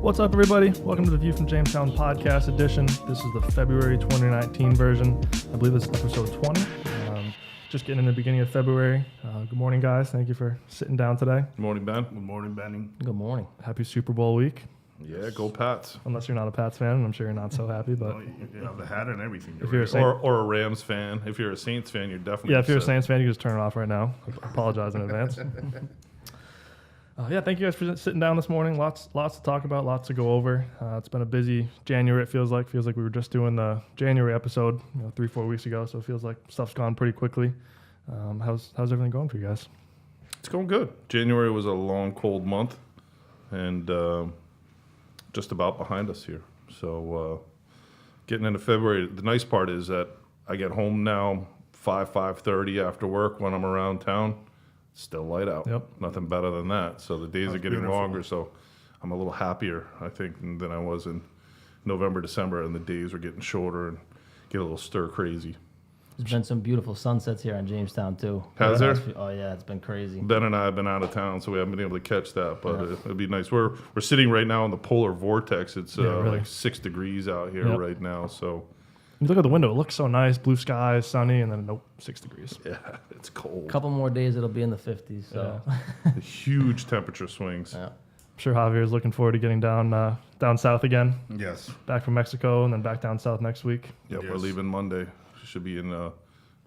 What's up, everybody? Welcome to the View from Jamestown podcast edition. This is the February 2019 version. I believe this is episode 20. Just getting in the beginning of February. Good morning, guys. Thank you for sitting down today. Good morning, Ben. Good morning, Benny. Good morning. Happy Super Bowl week. Yeah, go Pats. Unless you're not a Pats fan, and I'm sure you're not so happy. But You have the hat and everything. if you're a Saint, Or a Rams fan. If you're a Saints fan, you're definitely if you're a upset. Saints fan, you can just turn it off right now. I apologize in advance. Thank you guys for sitting down this morning. Lots to talk about, lots to go over. It's been a busy January. It feels like we were just doing the January episode, 3-4 weeks ago. So it feels like stuff's gone pretty quickly. How's everything going for you guys? It's going good. January was a long, cold month, and just about behind us here. So getting into February, the nice part is that I get home now 5:30 after work when I'm around town. Still light out. Yep. Nothing better than that. So the days That's are getting beautiful. longer. So I'm a little happier, I think, than I was in November, December, and the days are getting shorter and get a little stir crazy. There's been some beautiful sunsets here in Jamestown, too. Has there? Oh, yeah, it's been crazy. Ben and I have been out of town, so we haven't been able to catch that, but it'd be nice. We're sitting right now in the polar vortex. It's really. like 6 degrees out here Yep. right now, so You look at the window; it looks so nice, blue skies, sunny, and then 6 degrees. yeah, it's cold. A couple more days, it'll be in the 50s. So, Huge temperature swings. yeah. I'm sure Javier is looking forward to getting down south again, Yes. back from Mexico, and then back down south next week. Yeah, we're Yes. leaving Monday. Should be in a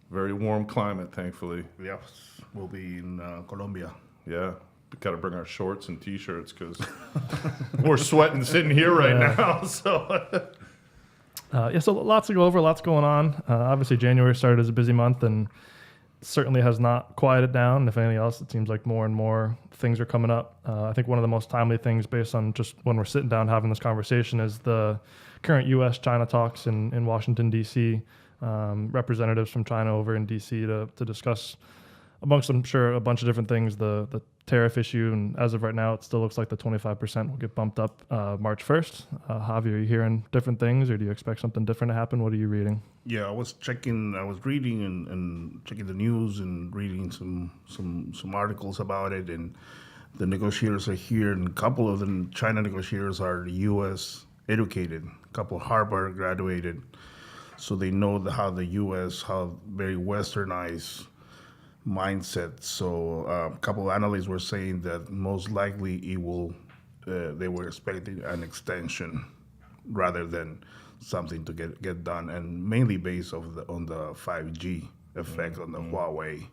very warm climate, thankfully. Yes. We'll be in Colombia. Yeah, we got to bring our shorts and t-shirts because we're sweating sitting here right now. So So lots to go over, lots going on. Obviously, January started as a busy month and certainly has not quieted down. If anything else, it seems like more and more things are coming up. I think one of the most timely things based on just when we're sitting down having this conversation is the current U.S.-China talks in Washington, D.C., representatives from China over in D.C. to discuss, amongst, I'm sure, a bunch of different things, the tariff issue. And as of right now, it still looks like the 25% will get bumped up March 1st. Javier, are you hearing different things, or do you expect something different to happen? What are you reading? Yeah, I was reading and checking the news and reading some articles about it. And the negotiators are here, and a couple of the China negotiators are U.S. educated, a couple Harvard graduated. So they know how the U.S., how very westernized mindset. So a couple of analysts were saying that most likely it will, they were expecting an extension rather than something to get done, and mainly based on the 5G effect on the Huawei.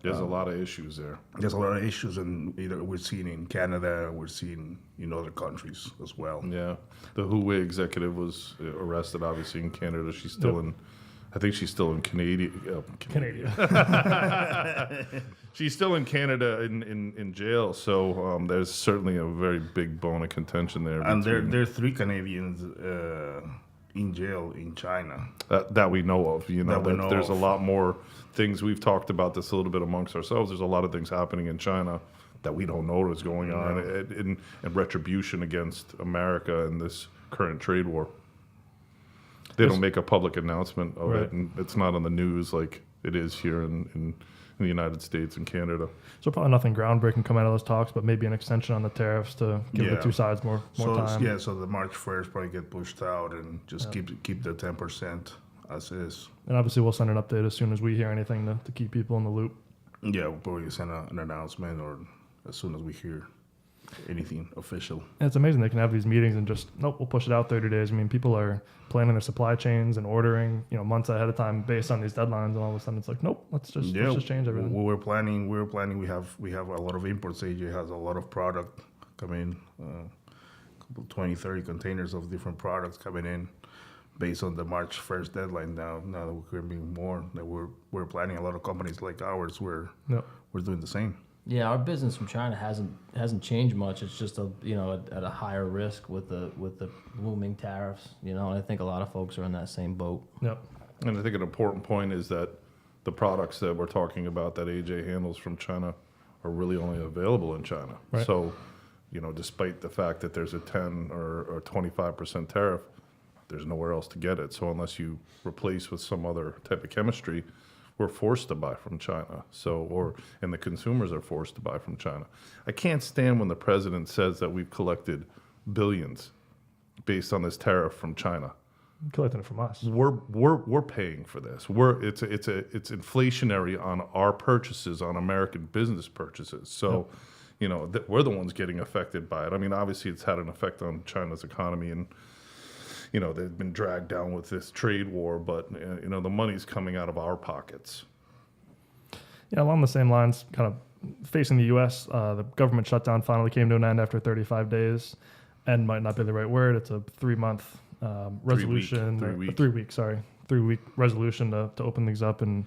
there's a lot of issues there. There's a lot of issues, and either we're seeing in Canada, we're seeing in other countries as well. Yeah, the Huawei executive was arrested, obviously, in Canada. She's still in, I think she's still in Canadian. She's still in Canada in jail. So there's certainly a very big bone of contention there. And between- there are 3 Canadians in jail in China. that we know of. That we know there's of. a lot more things. We've talked about this a little bit amongst ourselves. There's a lot of things happening in China that we don't know is going on in retribution against America in this current trade war. They don't make a public announcement of it, and it's not on the news like it is here in the United States and Canada. So probably nothing groundbreaking come out of those talks, but maybe an extension on the tariffs to give the Yeah. two sides more time. So the March 1st probably get pushed out and just keep the 10% as is. And obviously, we'll send an update as soon as we hear anything to keep people in the loop. Yeah, we'll probably send an announcement or as soon as we hear anything official. And it's amazing they can have these meetings and just, we'll push it out 30 days. I mean, people are planning their supply chains and ordering, months ahead of time based on these deadlines, and all of a sudden it's like, nope, let's just change everything. We were planning. We have a lot of imports. AJ has a lot of product coming, 20, 30 containers of different products coming in based on the March 1st deadline. Now that we're being more, that we're planning. A lot of companies like ours, we're doing the same. Yeah, our business from China hasn't changed much. It's just at a higher risk with the looming tariffs. And I think a lot of folks are in that same boat. Yep. And I think an important point is that the products that we're talking about that AJ handles from China are really only available in China. Right. So, despite the fact that there's a 10 or 25% tariff, there's nowhere else to get it. So unless you replace with some other type of chemistry, we're forced to buy from China. And the consumers are forced to buy from China. I can't stand when the president says that we've collected billions based on this tariff from China. Collecting it from us. We're paying for this. It's inflationary on our purchases, on American business purchases. So, we're the ones getting affected by it. I mean, obviously, it's had an effect on China's economy, and they've been dragged down with this trade war. But the money's coming out of our pockets. Yeah, along the same lines, kind of facing the U.S., the government shutdown finally came to an end after 35 days. End might not be the right word. It's a 3-month resolution. 3-week resolution to open things up and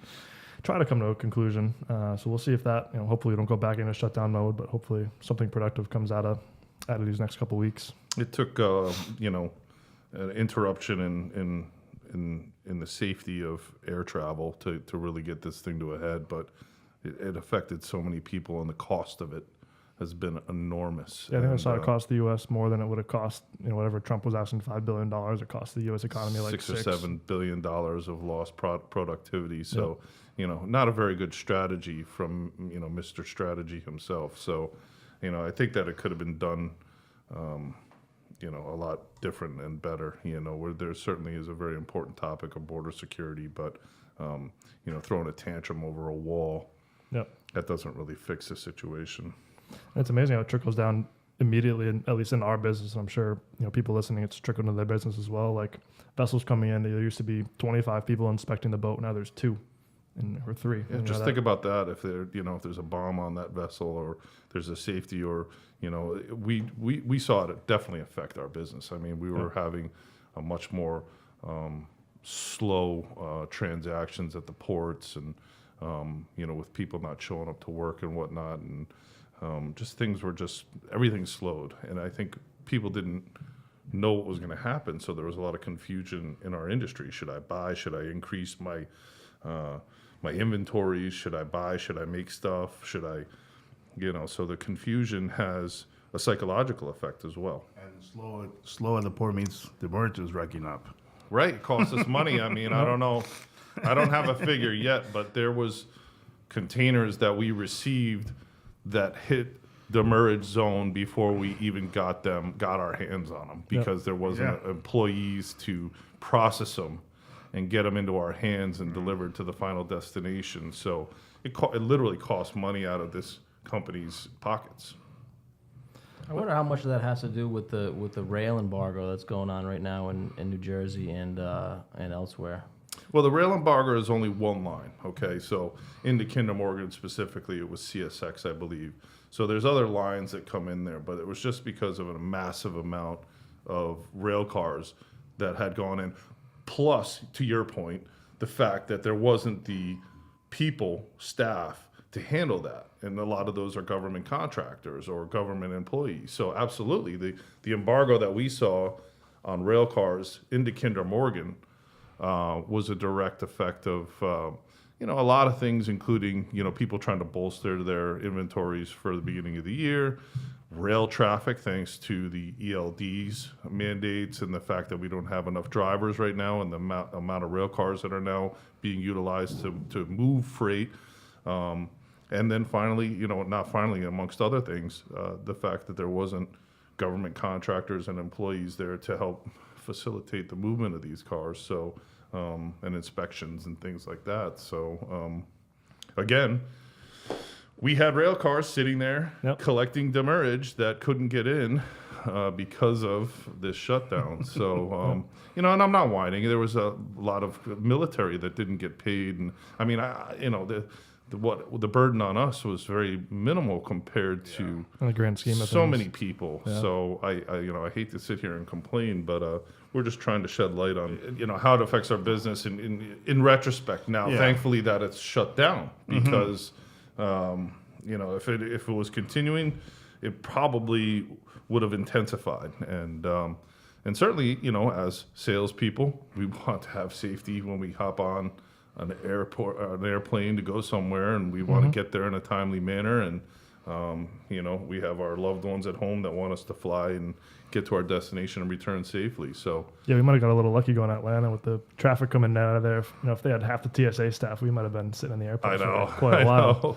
try to come to a conclusion. So we'll see if that, hopefully we don't go back into shutdown mode, but hopefully something productive comes out of these next couple of weeks. It took, an interruption in the safety of air travel to really get this thing to a head, but it affected so many people, and the cost of it has been enormous. Yeah, I think I saw it cost the U.S. more than it would have cost, whatever Trump was asking, $5 billion. It cost the U.S. economy like $6 or $7 billion of lost productivity. So, not a very good strategy from, Mr. Strategy himself. So, I think that it could have been done, a lot different and better, where there certainly is a very important topic of border security, but, throwing a tantrum over a wall, that doesn't really fix the situation. It's amazing how it trickles down immediately, and at least in our business. I'm sure people listening, it's trickled into their business as well. Like vessels coming in, there used to be 25 people inspecting the boat. Now there's 2 or 3. Yeah, just think about that. If there, if there's a bomb on that vessel, or there's a safety, or we saw it definitely affect our business. I mean, we were having a much more slow transactions at the ports, and with people not showing up to work and whatnot, and everything slowed. And I think people didn't know what was going to happen. So there was a lot of confusion in our industry. Should I buy? Should I increase my inventories? Should I buy? Should I make stuff? Should I, so the confusion has a psychological effect as well. And slow at the port means the merge is racking up. Right. It costs us money. I mean, I don't know. I don't have a figure yet, but there was containers that we received that hit the demurrage zone before we even got our hands on them, because there wasn't employees to process them and get them into our hands and delivered to the final destination. So it literally cost money out of this company's pockets. I wonder how much of that has to do with the rail embargo that's going on right now in New Jersey and elsewhere. Well, the rail embargo is only one line, okay? So into Kinder Morgan specifically, it was CSX, I believe. So there's other lines that come in there, but it was just because of a massive amount of rail cars that had gone in. Plus, to your point, the fact that there wasn't the staff to handle that. And a lot of those are government contractors or government employees. So absolutely, the embargo that we saw on rail cars into Kinder Morgan was a direct effect of, a lot of things, including, people trying to bolster their inventories for the beginning of the year, rail traffic, thanks to the ELDs mandates and the fact that we don't have enough drivers right now, and the amount of rail cars that are now being utilized to move freight. And then finally, not finally, amongst other things, the fact that there wasn't government contractors and employees there to help facilitate the movement of these cars, so and inspections and things like that. So again, we had rail cars sitting there collecting demurrage that couldn't get in because of this shutdown. So and I'm not whining. There was a lot of military that didn't get paid, and I mean, the burden on us was very minimal compared to in the grand scheme of so things. many people. Yeah. So I hate to sit here and complain, but we're just trying to shed light on how it affects our business in retrospect now. Yeah. Thankfully that it's shut down, because if it was continuing, it probably would have intensified. And certainly, as salespeople, we want to have safety when we hop on an airplane to go somewhere, and we want to get there in a timely manner. And we have our loved ones at home that want us to fly and get to our destination and return safely. So yeah, we might have got a little lucky going to Atlanta with the traffic coming out of there. If they had half the TSA staff, we might have been sitting in the airport for quite a while.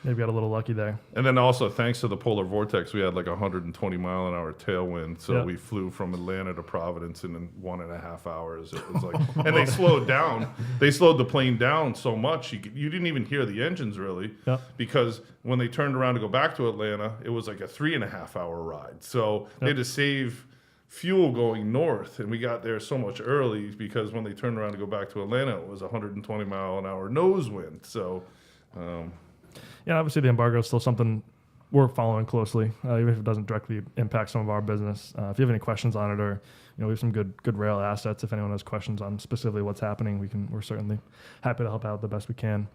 Maybe got a little lucky there. And then also, thanks to the polar vortex, we had like 120 mile an hour tailwind. So Yeah. we flew from Atlanta to Providence in 1.5 hours. It was like, and they slowed down. They slowed the plane down so much you didn't even hear the engines really, Yeah. because when they turned around to go back to Atlanta, it was like a 3.5 hour ride. So they had to save fuel going north, and we got there so much early because when they turned around to go back to Atlanta, it was 120 mile an hour nose wind. So. Yeah, obviously the embargo is still something we're following closely, even if it doesn't directly impact some of our business. If you have any questions on it, or we have some good rail assets. If anyone has questions on specifically what's happening, we're certainly happy to help out the best we can.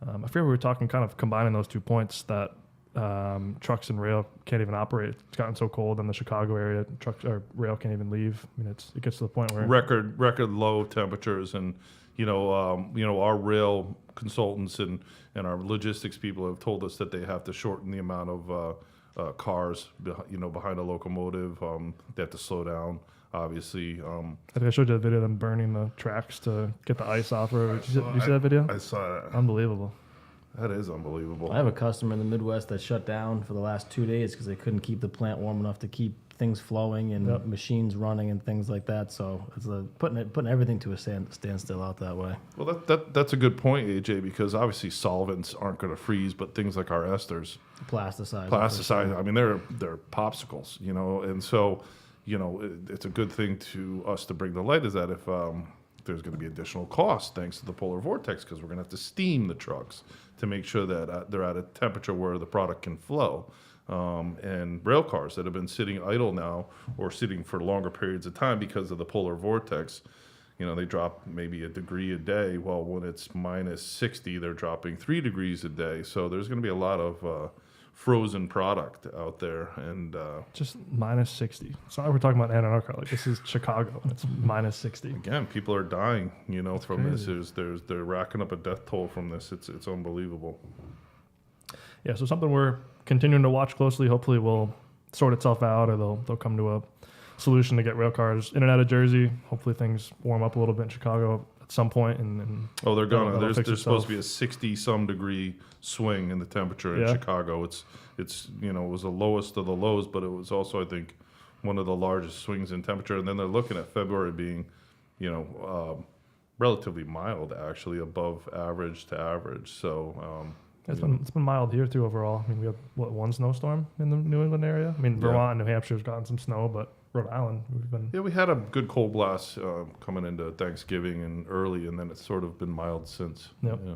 I fear we were talking kind of combining those 2 points that trucks and rail can't even operate. It's gotten so cold in the Chicago area, trucks or rail can't even leave. I mean, it gets to the point where record low temperatures, and our rail consultants and our logistics people have told us that they have to shorten the amount of cars behind a locomotive. They have to slow down, obviously. I think I showed you the video of them burning the tracks to get the ice off. Did you see that video? I saw that. Unbelievable. That is unbelievable. I have a customer in the Midwest that shut down for the last 2 days because they couldn't keep the plant warm enough to keep things flowing and machines running and things like that. So it's putting everything to a standstill out that way. Well, that's a good point, AJ, because obviously solvents aren't going to freeze, but things like our esters, Plasticized. I mean, they're popsicles, and so it's a good thing to us to bring to light is that if there's going to be additional costs thanks to the polar vortex, because we're going to have to steam the trucks to make sure that they're at a temperature where the product can flow. And rail cars that have been sitting idle now or sitting for longer periods of time because of the polar vortex, they drop maybe a degree a day. Well, when it's minus 60, they're dropping 3 degrees a day. So there's going to be a lot of frozen product out there. And just minus 60. So now we're talking about Antarctica. Like, this is Chicago. It's minus 60. again, people are dying, from crazy. this. They're racking up a death toll from this. It's unbelievable. Yeah, so something we're continuing to watch closely. Hopefully will sort itself out, or they'll come to a solution to get rail cars in and out of Jersey. Hopefully things warm up a little bit in Chicago at some point. And Oh, they're gonna. that'll There's fix supposed to itself. be a 60-some degree swing in the temperature in Yeah. Chicago. It's it was the lowest of the lows, but it was also, I think, one of the largest swings in temperature. And then they're looking at February being, relatively mild, actually above average to average. So It's been mild here too overall. I mean, we have one snowstorm in the New England area. I mean, Vermont and New Hampshire's gotten some snow, but Rhode Island we've been. yeah, we had a good cold blast coming into Thanksgiving and early, and then it's sort of been mild since. Yep. Yeah.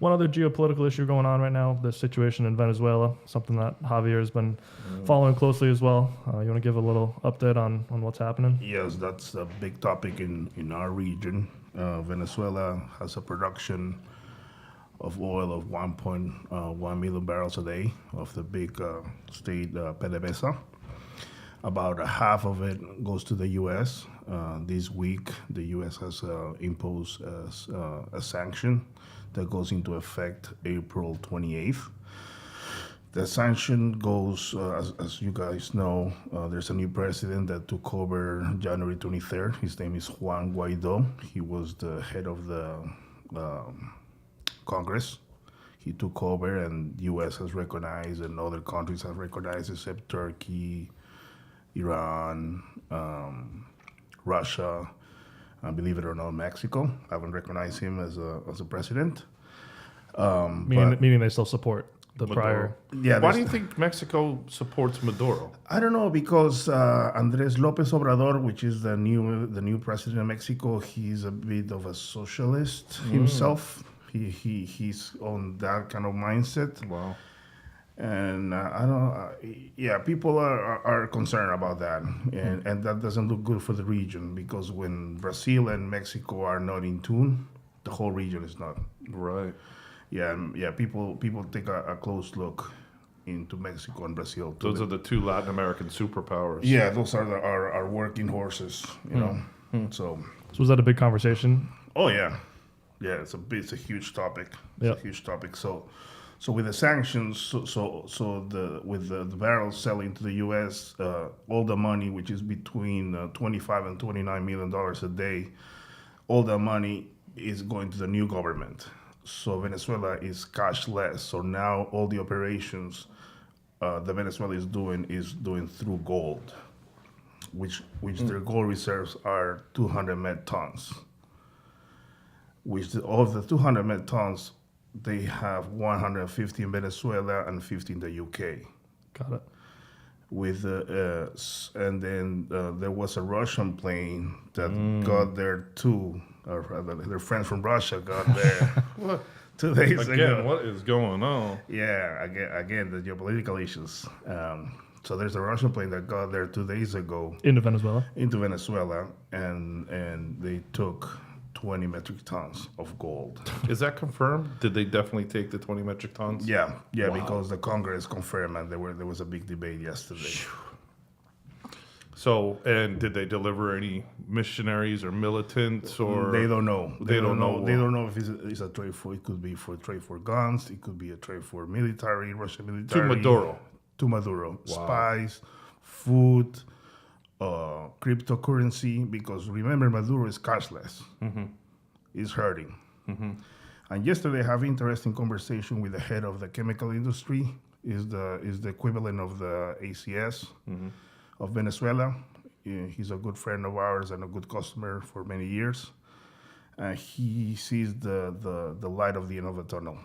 One other geopolitical issue going on right now: the situation in Venezuela. Something that Javier has been following closely as well. You want to give a little update on what's happening? Yes, that's a big topic in our region. Venezuela has a production of oil of 1.1 million barrels a day of the big state PDVSA. About half of it goes to the U.S. This week, the U.S. has imposed a sanction that goes into effect April 28th. The sanction goes, as you guys know, there's a new president that took over January 23rd. His name is Juan Guaido. He was the head of the Congress. He took over, and U.S. has recognized, and other countries have recognized, except Turkey, Iran, Russia, and believe it or not, Mexico haven't recognized him as a president. Meaning they still support the prior. Yeah. Why do you think Mexico supports Maduro? I don't know, because Andrés López Obrador, which is the new president of Mexico, he's a bit of a socialist himself. He's on that kind of mindset. Wow. And I don't. People are concerned about that, and that doesn't look good for the region, because when Brazil and Mexico are not in tune, the whole region is not. Right. Yeah. People take a close look into Mexico and Brazil. Those are the two Latin American superpowers. Yeah, those are our working horses. So. So was that a big conversation? Oh yeah. It's a huge topic. It's a huge topic. So with the sanctions, with the barrels selling to the U.S., all the money, which is between $25 and $29 million a day, all the money is going to the new government. So Venezuela is cashless. So now all the operations the Venezuela is doing through gold, which their gold reserves are 200 met tons. Which of the 200 met tons, they have 150 in Venezuela and 50 in the UK. Got it. With and then there was a Russian plane that got there too. Or rather, their friends from Russia got there 2 days ago. Again, what is going on? Yeah, again, the geopolitical issues. So there's a Russian plane that got there 2 days ago Into Venezuela. and they took 20 metric tons of gold. Is that confirmed? Did they definitely take the 20 metric tons? Yeah, Wow. because the Congress confirmed, and there was a big debate yesterday. So, and did they deliver any missionaries or militants or? They don't know. They don't know. They don't know if it's a trade for. It could be for trade for guns. It could be a trade for military, Russian military. To Maduro. To Maduro. Wow. Spies, food, cryptocurrency. Because remember, Maduro is cashless. He's hurting. And yesterday, I have interesting conversation with the head of the chemical industry. Is the equivalent of the ACS of Venezuela. He's a good friend of ours and a good customer for many years. He sees the light of the end of the tunnel.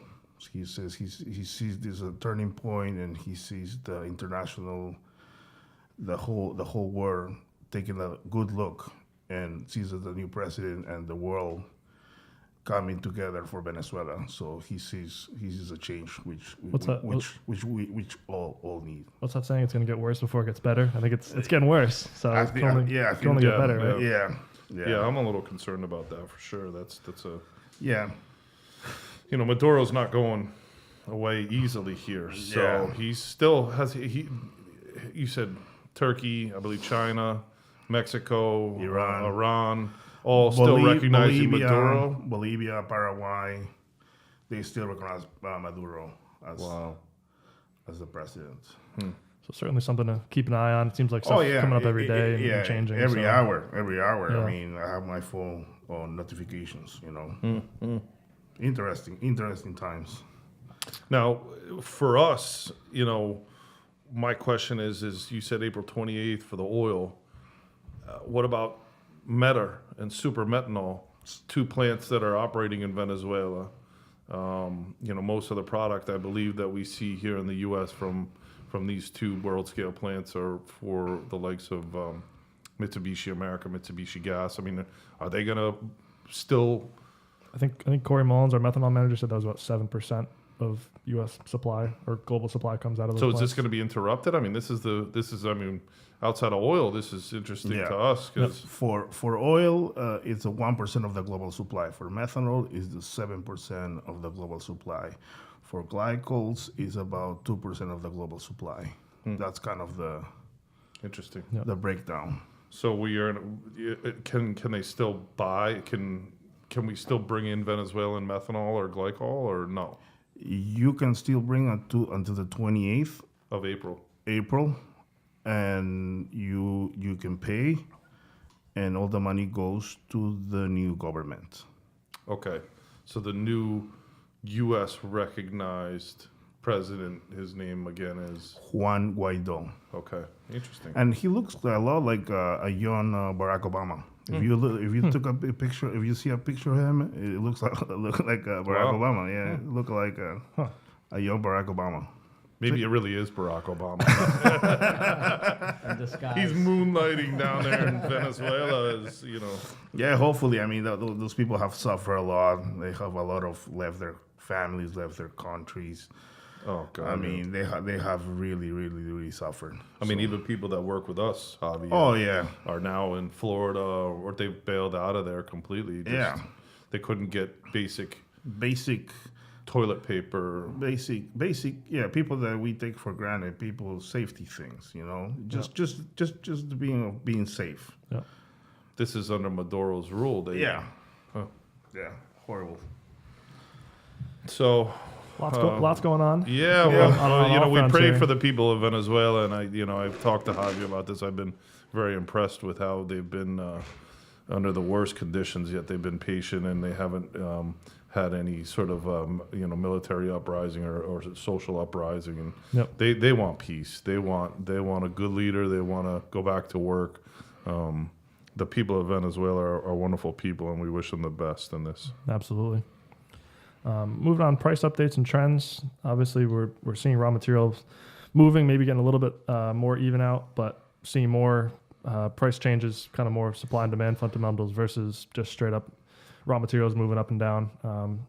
He says he sees this a turning point, and he sees the international, the whole world taking a good look and sees the new president and the world coming together for Venezuela. So he sees a change, which we all need. What's that saying? It's going to get worse before it gets better. I think it's getting worse. So it can only get better, right? Yeah. I'm a little concerned about that for sure. That's a. Yeah. You know, Maduro's not going away easily here. So he still has. You said Turkey, I believe China, Mexico, Iran, all still recognizing Maduro. Bolivia, Paraguay, they still recognize Maduro as the president. So certainly something to keep an eye on. It seems like stuff coming up every day and changing. Every hour. Yeah. I mean, I have my phone on notifications, you know. Interesting times. Now, for us, you know, my question is you said April 28th for the oil. What about meta and super methanol, two plants that are operating in Venezuela? You know, most of the product I believe that we see here in the U.S. from these two world scale plants are for the likes of Mitsubishi America, Mitsubishi Gas. I mean, are they going to still? I think Corey Mullins, our methanol manager, said that was about 7% of U.S. supply or global supply comes out of those So is plants. this going to be interrupted? I mean, this is I mean, outside of oil, this is interesting to us because for oil, it's a 1% of the global supply. For methanol, is the 7% of the global supply. For glycols, is about 2% of the global supply. That's kind of the interesting. the breakdown. So we are. Can they still buy? Can we still bring in Venezuelan methanol or glycol or no? You can still bring until the 28th of April. And you can pay, and all the money goes to the new government. Okay, so the new U.S. recognized president, his name again is Juan Guaido. Okay, interesting. And he looks a lot like a young Barack Obama. If you took a picture, if you see a picture of him, it looks like Barack Obama. Yeah, it look like a young Barack Obama. Maybe it really is Barack Obama. In disguise. He's moonlighting down there in Venezuela, as you know. Yeah, hopefully. I mean, those people have suffered a lot. They have a lot of left their families, left their countries. Oh God! I mean, they have really suffered. I mean, even people that work with us, Javi, are now in Florida, or they've bailed out of there completely. They couldn't get basic toilet paper. Basic. Yeah, people that we take for granted. People safety things. You know, just being safe. Yeah. This is under Maduro's rule. Yeah, horrible. So. Lots going on. Yeah, well, you know, we pray here. for the people of Venezuela, and I've talked to Javi about this. I've been very impressed with how they've been under the worst conditions, yet they've been patient and they haven't had any sort of military uprising or social uprising. And Yep. they want peace. They want a good leader. They want to go back to work. The people of Venezuela are wonderful people, and we wish them the best in this. Absolutely. Moving on, price updates and trends. Obviously, we're seeing raw materials moving, maybe getting a little bit more even out, but seeing more price changes, kind of more supply and demand fundamentals versus just straight up raw materials moving up and down.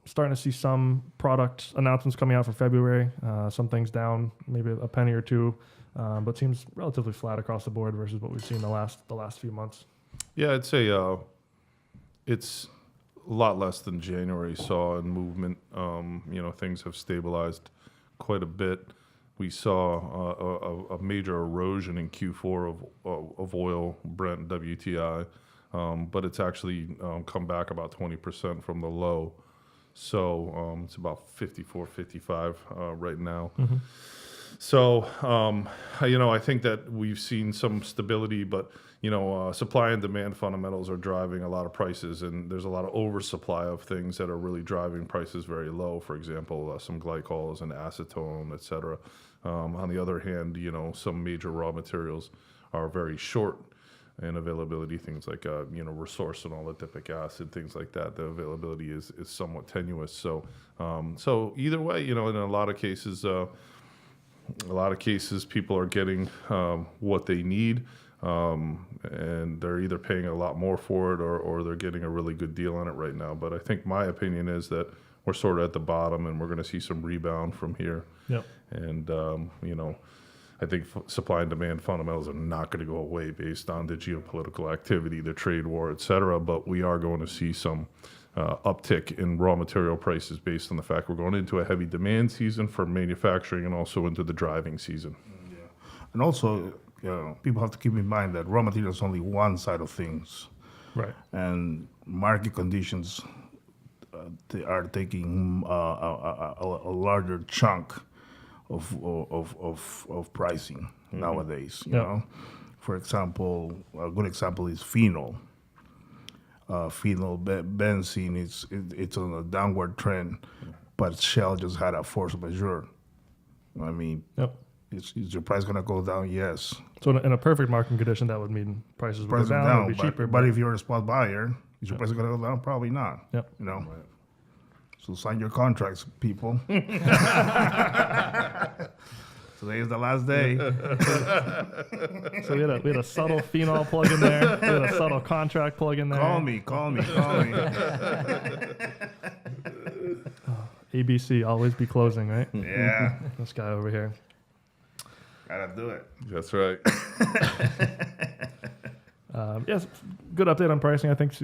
Starting to see some product announcements coming out for February. Some things down, maybe a penny or two, but seems relatively flat across the board versus what we've seen the last few months. Yeah, I'd say it's a lot less than January saw in movement. Things have stabilized quite a bit. We saw a major erosion in Q4 of oil, Brent, WTI, but it's actually come back about 20% from the low. So it's about 54, 55 right now. Mm-hmm. So, I think that we've seen some stability, but, supply and demand fundamentals are driving a lot of prices, and there's a lot of oversupply of things that are really driving prices very low. For example, some glycols and acetone, et cetera. On the other hand, some major raw materials are very short in availability, things like, resource and lipidic acid, things like that. The availability is somewhat tenuous. So either way, in a lot of cases, people are getting what they need, and they're either paying a lot more for it or they're getting a really good deal on it right now. But I think my opinion is that we're sort of at the bottom, and we're going to see some rebound from here. Yep. And, I think supply and demand fundamentals are not going to go away based on the geopolitical activity, the trade war, et cetera. But we are going to see some uptick in raw material prices based on the fact we're going into a heavy demand season for manufacturing and also into the driving season. Yeah. And also, people have to keep in mind that raw material is only one side of things. Right. And market conditions they are taking a larger chunk of pricing nowadays. You know, for example, a good example is phenol. Benzene it's on a downward trend, but Shell just had a force majeure. I mean, is your price going to go down? Yes. So in a perfect market condition, that would mean prices would go down, would be cheaper. But if you're a spot buyer, is your price going to go down? Probably not. Yep. You know. Right. So sign your contracts, people. Today is the last day. So we had a subtle phenol plug in there. We had a subtle contract plug in there. Call me. ABC, always be closing, right? Yeah. This guy over here. Gotta do it. That's right. Yes, good update on pricing. I think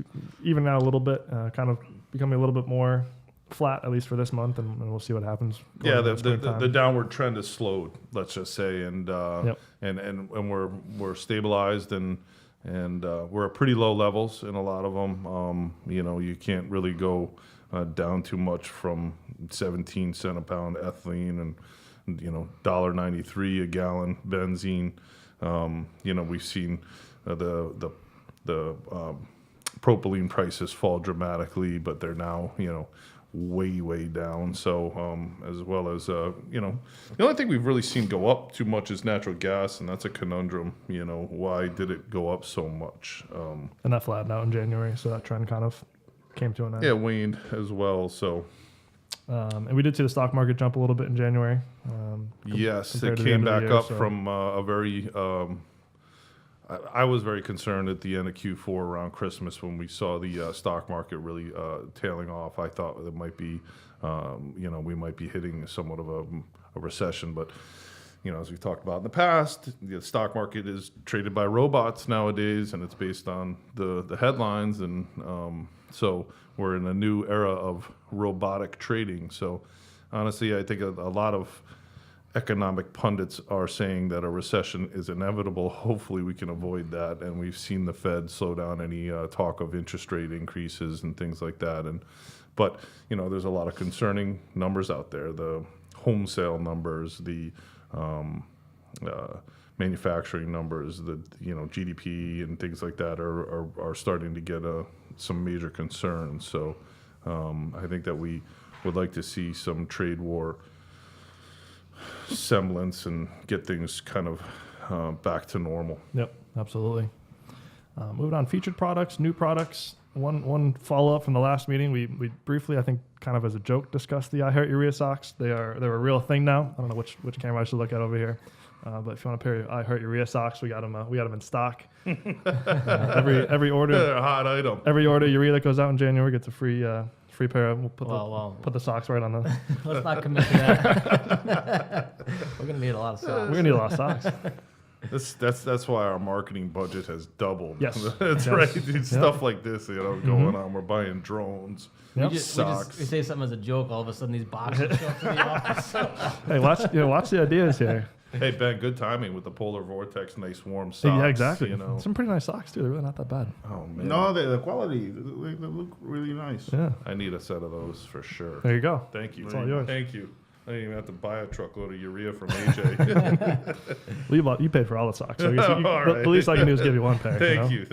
even now a little bit, kind of becoming a little bit more flat, at least for this month, and we'll see what happens. Yeah, the downward trend has slowed, let's just say, and we're stabilized and we're at pretty low levels in a lot of them. You can't really go down too much from 17 cents a pound ethylene and $1.93 a gallon benzene. We've seen the propylene prices fall dramatically, but they're now way down. So as well as the only thing we've really seen go up too much is natural gas, and that's a conundrum. Why did it go up so much? And that flattened out in January, so that trend kind of came to an end. Yeah, waned as well. So and we did see the stock market jump a little bit in January. Yes, it came back up from a very I was very concerned at the end of Q4 around Christmas when we saw the stock market really tailing off. I thought it might be, we might be hitting somewhat of a recession. But, as we've talked about in the past, the stock market is traded by robots nowadays, and it's based on the headlines. And so we're in a new era of robotic trading. So honestly, I think a lot of economic pundits are saying that a recession is inevitable. Hopefully we can avoid that. And we've seen the Fed slow down any talk of interest rate increases and things like that. But there's a lot of concerning numbers out there. The home sale numbers, the manufacturing numbers, the GDP and things like that are starting to get some major concerns. So I think that we would like to see some trade war semblance and get things kind of back to normal. Yep, absolutely. Moving on, featured products, new products. One follow up from the last meeting, we briefly, I think, kind of as a joke, discussed the I Heart Urea socks. They're a real thing now. I don't know which camera I should look at over here, but if you want a pair of I Heart Urea socks, we got them in stock. Every order, They're a hot item. Every order Urea that goes out in January gets a free pair. We'll put the socks right on the. Let's not commit to that. We're gonna need a lot of socks. We're gonna need a lot of socks. That's why our marketing budget has doubled. Yes, that's right. Stuff like this, going on. We're buying drones, socks. We say something as a joke. All of a sudden, these boxes show up in the office. Hey, watch the ideas here. Hey Ben, good timing with the polar vortex, nice warm socks. Yeah, exactly. Some pretty nice socks too. They're really not that bad. Oh man. No, the quality, they look really nice. Yeah. I need a set of those for sure. There you go. Thank you. It's all yours. Thank you. I didn't even have to buy a truckload of Urea from AJ. Well, you paid for all the socks. So I guess right. The least I can do is give you one pair. Thank you.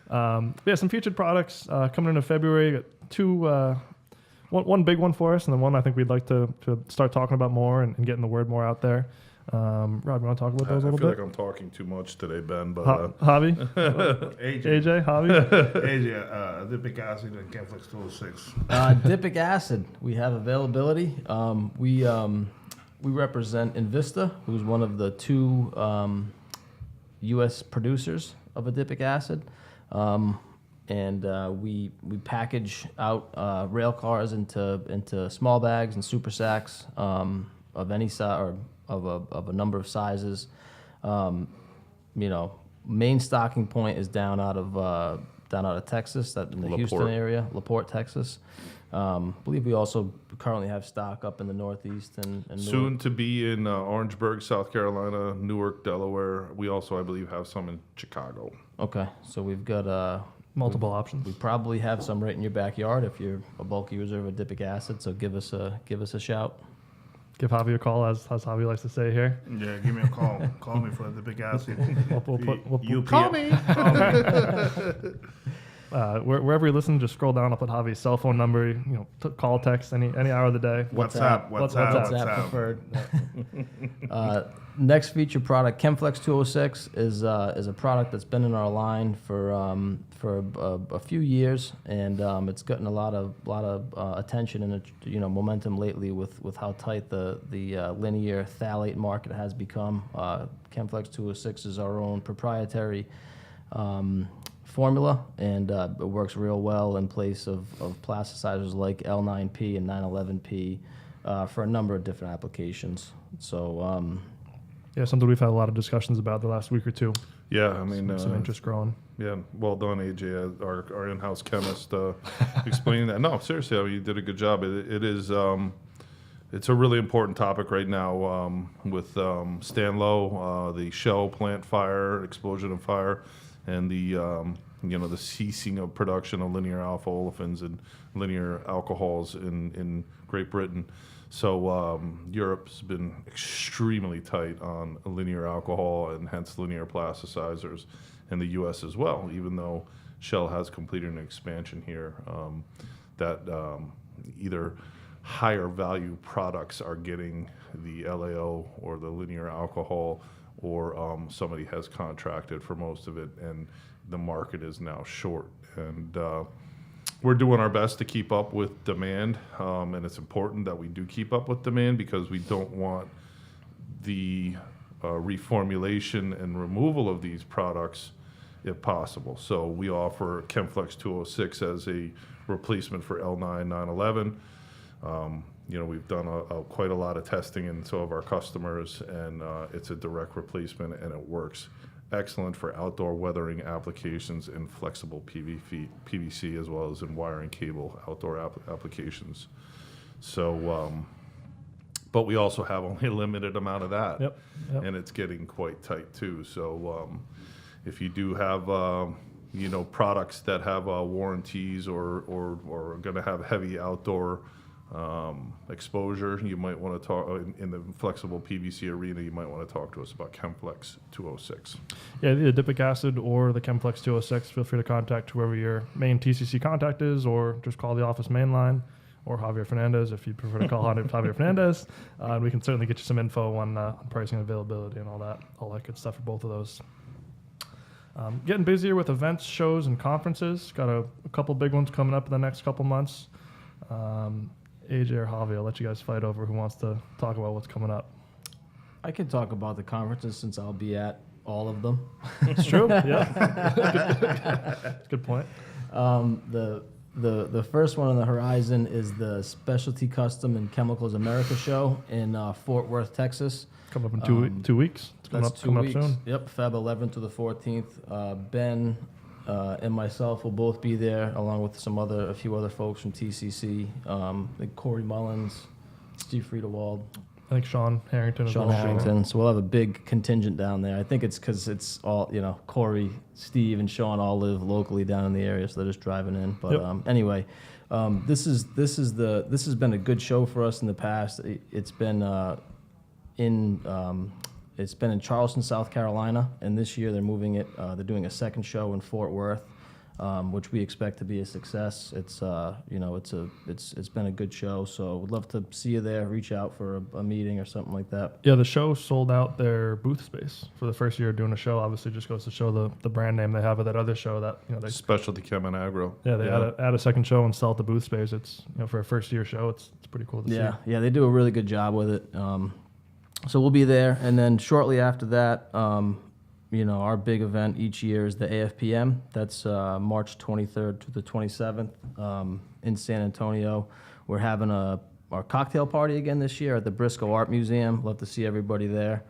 Yeah, some featured products coming into February. Got two, one big one for us, and then one I think we'd like to start talking about more and getting the word more out there. Rob, you want to talk about those a little bit? I feel like I'm talking too much today, Ben. But Javi, AJ, Javi, AJ, Dipic acid and Chemflex 206. Dipic acid, we have availability. We represent Invista, who's one of the two U.S. producers of adipic acid, and we package out rail cars into small bags and super sacks of any size or of a number of sizes. Main stocking point is down out of Texas, that in the Houston area, LaPorte, Texas. Believe we also currently have stock up in the Northeast and soon to be in Orangeburg, South Carolina, Newark, Delaware. We also, I believe, have some in Chicago. Okay, so we've got multiple options. We probably have some right in your backyard if you're a bulky user of adipic acid. So give us a shout. Give Javi a call, as Javi likes to say here. Yeah, give me a call. Call me for the big acid. We'll call me. Wherever you listen, just scroll down. I'll put Javi's cell phone number. Call, text, any hour of the day. WhatsApp preferred. Next feature product, Chemflex 206, is a product that's been in our line for a few years, and it's gotten a lot of attention and momentum lately with how tight the linear phthalate market has become. Chemflex 206 is our own proprietary formula, and it works real well in place of plasticizers like L9P and 911P for a number of different applications. So. Yeah, something we've had a lot of discussions about the last week or two. Yeah, I mean, some interest growing. Yeah, well done, AJ, our in-house chemist, explaining that. No, seriously, I mean, you did a good job. It is, it's a really important topic right now with Stan Lowe, the Shell plant fire, explosion of fire, and the the ceasing of production of linear alpha olefins and linear alcohols in Great Britain. So Europe's been extremely tight on linear alcohol and hence linear plasticizers, and the U.S. as well, even though Shell has completed an expansion here that either higher value products are getting the LAO or the linear alcohol, or somebody has contracted for most of it, and the market is now short. And we're doing our best to keep up with demand, and it's important that we do keep up with demand because we don't want the reformulation and removal of these products if possible. So we offer Chemflex 206 as a replacement for L9 911. We've done quite a lot of testing in some of our customers, and it's a direct replacement, and it works excellent for outdoor weathering applications in flexible PVC as well as in wiring cable outdoor applications. So, but we also have only a limited amount of that, Yep. and it's getting quite tight too. So, if you do have products that have warranties or are going to have heavy outdoor exposure, you might want to talk in the flexible PVC arena. You might want to talk to us about Chemflex 206. Yeah, the adipic acid or the Chemflex 206. Feel free to contact whoever your main TCC contact is, or just call the office main line, or Javier Fernandez if you prefer to call Javier Fernandez. And we can certainly get you some info on pricing, availability, and all that good stuff for both of those. Getting busier with events, shows, and conferences. Got a couple big ones coming up in the next couple months. AJ or Javi, I'll let you guys fight over who wants to talk about what's coming up. I can talk about the conferences since I'll be at all of them. It's true. Yeah. Good point. The first one on the horizon is the Specialty Custom and Chemicals America show in Fort Worth, Texas. Coming up in 2 weeks. It's coming up soon. Yep, Feb 11th to the 14th. Ben and myself will both be there, along with a few other folks from TCC, like Corey Mullins, Steve Friedewald, I think Sean Harrington. Sean Harrington. So we'll have a big contingent down there. I think it's because it's all, Corey, Steve, and Sean all live locally down in the area, so they're just driving in. But anyway, this has been a good show for us in the past. It's been in Charleston, South Carolina, and this year they're moving it. They're doing a second show in Fort Worth, which we expect to be a success. It's been a good show, so we'd love to see you there. Reach out for a meeting or something like that. Yeah, the show sold out their booth space for the first year doing a show. Obviously, just goes to show the brand name they have of that other show that they Specialty Chem and Agro. Yeah, they add a second show and sell out the booth space. It's for a first year show, it's pretty cool to see. Yeah, they do a really good job with it. So we'll be there, and then shortly after that, our big event each year is the AFPM. That's March 23rd to the 27th in San Antonio. We're having our cocktail party again this year at the Briscoe Art Museum. Love to see everybody there.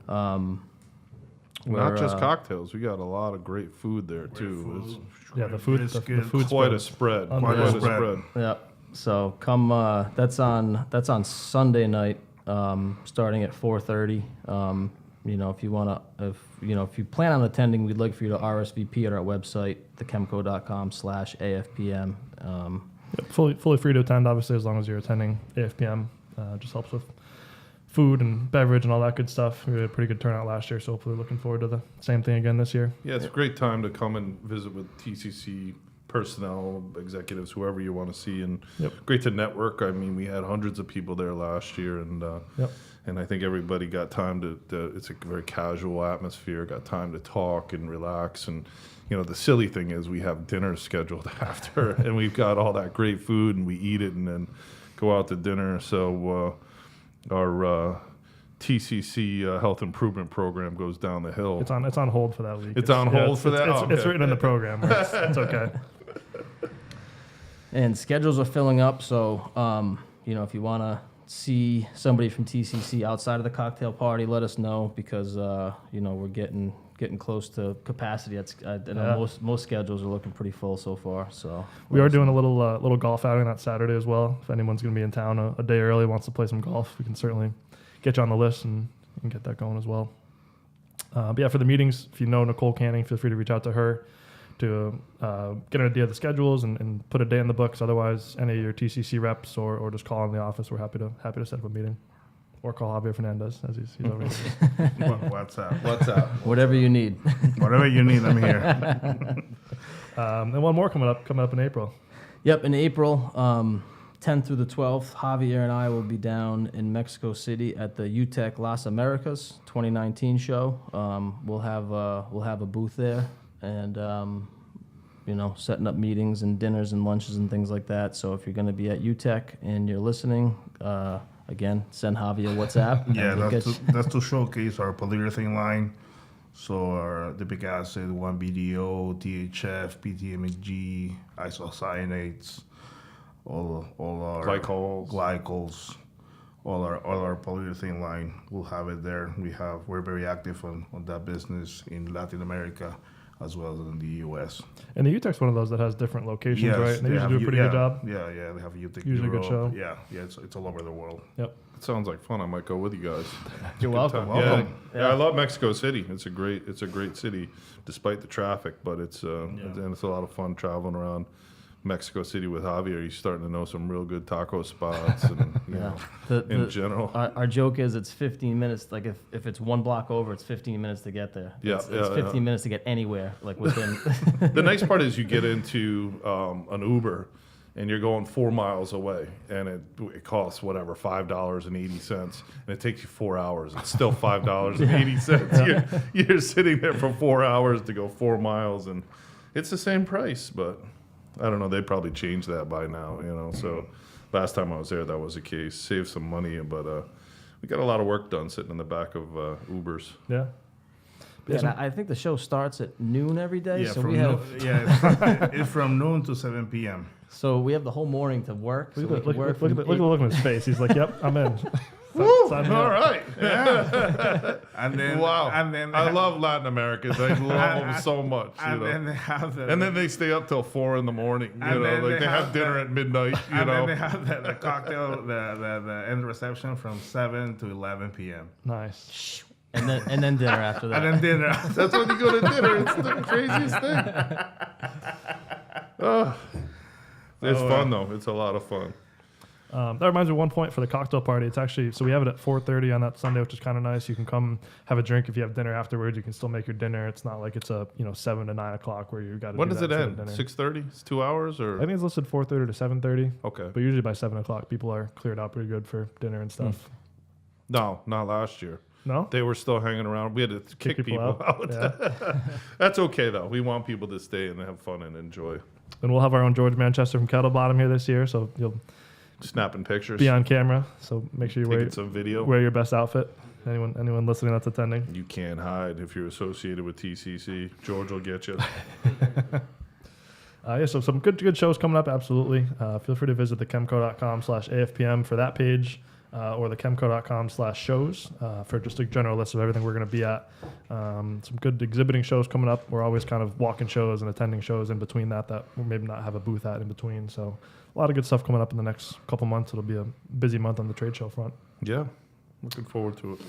Not just cocktails. We got a lot of great food there too. The food's quite a spread. Quite a spread. Yeah. So come. That's on Sunday night. Starting at 4:30. If you plan on attending, we'd like for you to RSVP at our website, thechemco.com/AFPM. Fully free to attend, obviously, as long as you're attending AFPM. Just helps with food and beverage and all that good stuff. We had a pretty good turnout last year, so hopefully looking forward to the same thing again this year. Yeah, it's a great time to come and visit with TCC personnel, executives, whoever you want to see, and great to network. I mean, we had hundreds of people there last year, and I think everybody got time to it's a very casual atmosphere, got time to talk and relax. And the silly thing is we have dinner scheduled after, and we've got all that great food, and we eat it and then go out to dinner. So our TCC health improvement program goes down the hill. It's on hold for that week. It's on hold for that? It's written in the program. It's okay. And schedules are filling up, so if you want to see somebody from TCC outside of the cocktail party, let us know, because we're getting close to capacity. Most schedules are looking pretty full so far. So we are doing a little golf outing that Saturday as well. If anyone's going to be in town a day early, wants to play some golf, we can certainly get you on the list and get that going as well. But yeah, for the meetings, if you know Nicole Canning, feel free to reach out to her to get an idea of the schedules and put a day in the books. Otherwise, any of your TCC reps or just call in the office. We're happy to set up a meeting. Or call Javier Fernandez, as he's already WhatsApp. Whatever you need. Whatever you need, I'm here. And one more coming up in April. Yep, in April, 10th through the 12th, Javier and I will be down in Mexico City at the UTEC Las Americas 2019 show. We'll have a booth there, and setting up meetings and dinners and lunches and things like that. So if you're going to be at UTEC and you're listening, again, send Javi a WhatsApp. Yeah, that's to showcase our polyurethane line. So our adipic acid, 1-BDO, DHF, PTMG, isocyanates, all our glycols, all our polyurethane line. We'll have it there. We're very active on that business in Latin America as well as in the U.S. And the UTEC's one of those that has different locations, right? And they usually do a pretty good job. Yeah, they have UTEC usually Europe. a good show. Yeah, it's all over the world. Yep. It sounds like fun. I might go with you guys. You're welcome. Yeah, I love Mexico City. It's a great city, despite the traffic. But it's and it's a lot of fun traveling around Mexico City with Javier, you're starting to know some real good taco spots, and you know, in general. Our joke is it's 15 minutes. Like if it's 1 block over, it's 15 minutes to get there. Yeah, it's 15 minutes to get anywhere. Like within. The nice part is you get into an Uber, and you're going 4 miles away, and it costs whatever $5.80, and it takes you 4 hours. It's still $5.80. You're sitting there for 4 hours to go 4 miles, and it's the same price, but I don't know. They'd probably change that by now, you know. So last time I was there, that was the case. Save some money, but we got a lot of work done sitting in the back of Ubers. Yeah. Yeah, and I think the show starts at noon every day. Yeah, So we have it's from noon to 7 p.m. so we have the whole morning to work. So we Look can work at from the look on his face. He's like, "Yep, I'm in." Woo! Sign me up. All right. Yeah. And then Wow. And then I love Latin Americans. I love them so much. And You know? then they have the And then they stay up till 4 in the morning. You And know, then like they have dinner at midnight. You and then know, they have the cocktail, the end reception from 7 to 11 p.m. Nice. and then dinner after that. And then dinner. that's when you go to dinner. It's the craziest thing. It's fun though. It's a lot of fun. That reminds me of one point for the cocktail party. It's actually, so we have it at 4:30 on that Sunday, which is kind of nice. You can come have a drink if you have dinner afterwards. You can still make your dinner. It's not like it's a 7 to 9 o'clock where you got to. When does it end? 6:30? It's 2 hours, or I think it's listed 4:30 to 7:30. okay. But usually by 7 o'clock, people are cleared out pretty good for dinner and stuff. No, not last year. No, They were still hanging around. We had to kick people out. Yeah. That's okay though. We want people to stay and have fun and enjoy. And we'll have our own George Manchester from Kettlebottom here this year, so you'll Snapping pictures. be on camera. So make sure you Taking some video. wear your best outfit. Anyone listening that's attending. You can't hide if you're associated with TCC. George will get you. Yeah, so some good shows coming up, absolutely. Feel free to visit thechemco.com/AFPM for that page, or thechemco.com/shows for just a general list of everything we're going to be at. Some good exhibiting shows coming up. We're always kind of walking shows and attending shows in between that we'll maybe not have a booth at in between. So a lot of good stuff coming up in the next couple months. It'll be a busy month on the trade show front. Yeah, looking forward to it.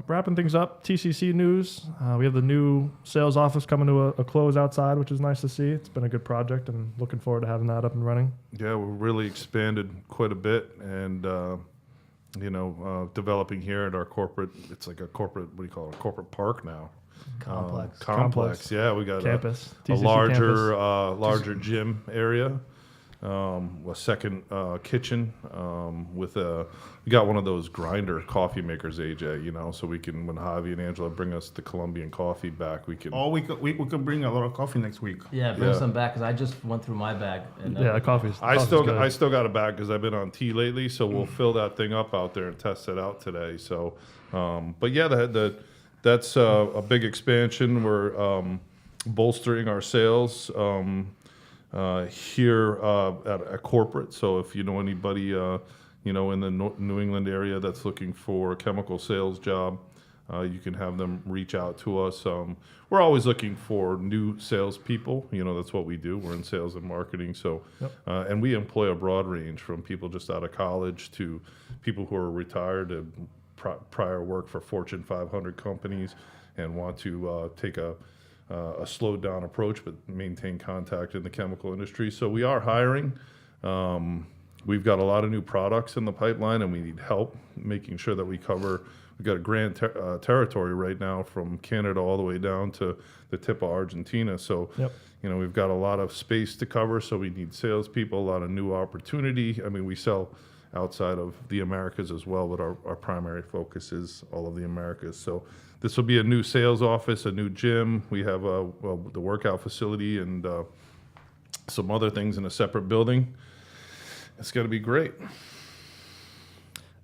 Wrapping things up, TCC news. We have the new sales office coming to a close outside, which is nice to see. It's been a good project, and looking forward to having that up and running. Yeah, we're really expanded quite a bit, and developing here at our corporate. It's like a corporate. What do you call it? A corporate park now. Complex. Yeah, we got Campus. a TCC larger campus. larger gym area. A second kitchen with we got one of those grinder coffee makers, AJ, so we can, when Javi and Angela bring us the Colombian coffee back, we can. Or we could bring a lot of coffee next week. Yeah, bring Yeah. some back because I just went through my bag. And Yeah, coffee's. I coffee's good. still got a bag because I've been on tea lately, so we'll fill that thing up out there and test it out today. So, but yeah, that's a big expansion. We're bolstering our sales here at corporate. So if you know anybody, in the New England area that's looking for a chemical sales job, you can have them reach out to us. We're always looking for new salespeople. That's what we do. We're in sales and marketing. So, and we employ a broad range from people just out of college to people who are retired and prior work for Fortune 500 companies and want to take a slowed down approach but maintain contact in the chemical industry. So we are hiring. We've got a lot of new products in the pipeline, and we need help making sure that we cover. We've got a grand territory right now from Canada all the way down to the tip of Argentina. So, we've got a lot of space to cover. So we need salespeople, a lot of new opportunity. I mean, we sell outside of the Americas as well, but our primary focus is all of the Americas. So this will be a new sales office, a new gym. We have the workout facility and some other things in a separate building. It's going to be great.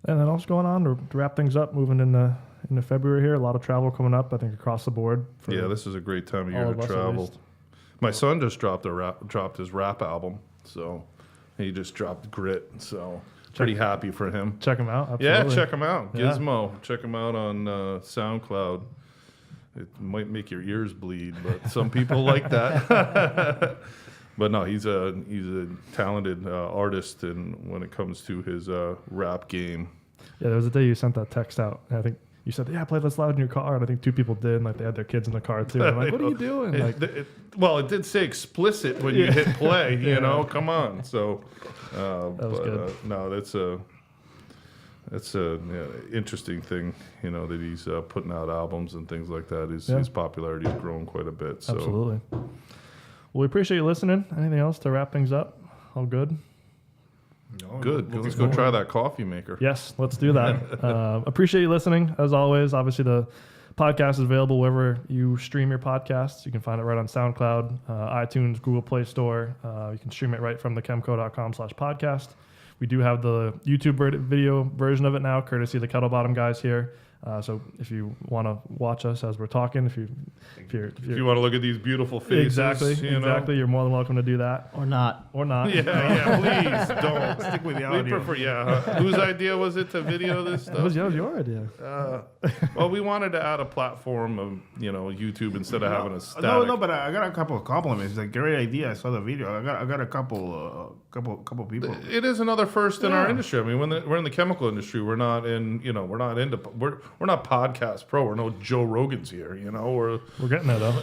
And then else going on to wrap things up, moving into February here. A lot of travel coming up, I think, across the board. Yeah, this is a great time of year all to of us at travel. least. My son just dropped his rap album, so he just dropped Grit. So pretty happy for him. Check them out. Absolutely. Yeah, check him out. Yeah. Gizmo, check him out on SoundCloud. It might make your ears bleed, but some people like that. But no, he's a talented artist, and when it comes to his rap game. Yeah, there was a day you sent that text out, and I think you said, yeah, play this loud in your car. And I think 2 people did. And like they had their kids in the car too. I'm like, what are you doing? Like, it did say explicit when you hit play, you know, come on. So, that was good. No, that's a interesting thing, you know, that he's putting out albums and things like that. His popularity has grown quite a bit. So. Absolutely. Well, we appreciate you listening. Anything else to wrap things up? All good? No, Good. Let's go try that coffee maker. Yes, let's do that. Appreciate you listening. As always, obviously the podcast is available wherever you stream your podcasts. You can find it right on SoundCloud, iTunes, Google Play Store. You can stream it right from thechemco.com/podcast. We do have the YouTube video version of it now, courtesy of the Kettlebottom guys here. So if you want to watch us as we're talking, if you want to look at these beautiful faces, exactly, you're more than welcome to do that, Or not. Yeah, please don't Stick with the We audio. prefer, whose idea was it to video this stuff? That was your idea. Well, we wanted to add a platform of YouTube instead of having a static. No, but I got a couple of compliments. It's a great idea. I saw the video. I got a couple people. It is another first in our industry. I mean, we're in the chemical industry. We're not we're not podcast pro. We're no Joe Rogans here. We're getting there though.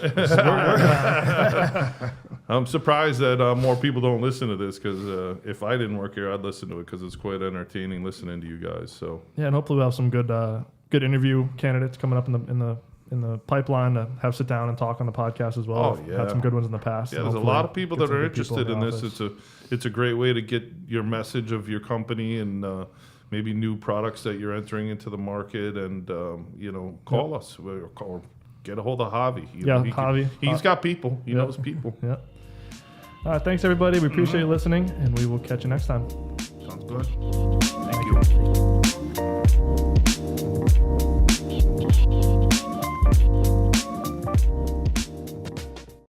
I'm surprised that more people don't listen to this, because if I didn't work here, I'd listen to it, because it's quite entertaining listening to you guys. So yeah, and hopefully we'll have some good interview candidates coming up in the pipeline to have sit down and talk on the podcast as well. Oh, yeah. Had some good ones in the past. Yeah, there's a lot of people that are interested in this. It's a great way to get your message of your company and maybe new products that you're entering into the market, and call us or get a hold of Javi. Javi. He's got people. He knows people. Yeah. All right, thanks everybody. We appreciate you listening, and we will catch you next time. Sounds good. Thank you.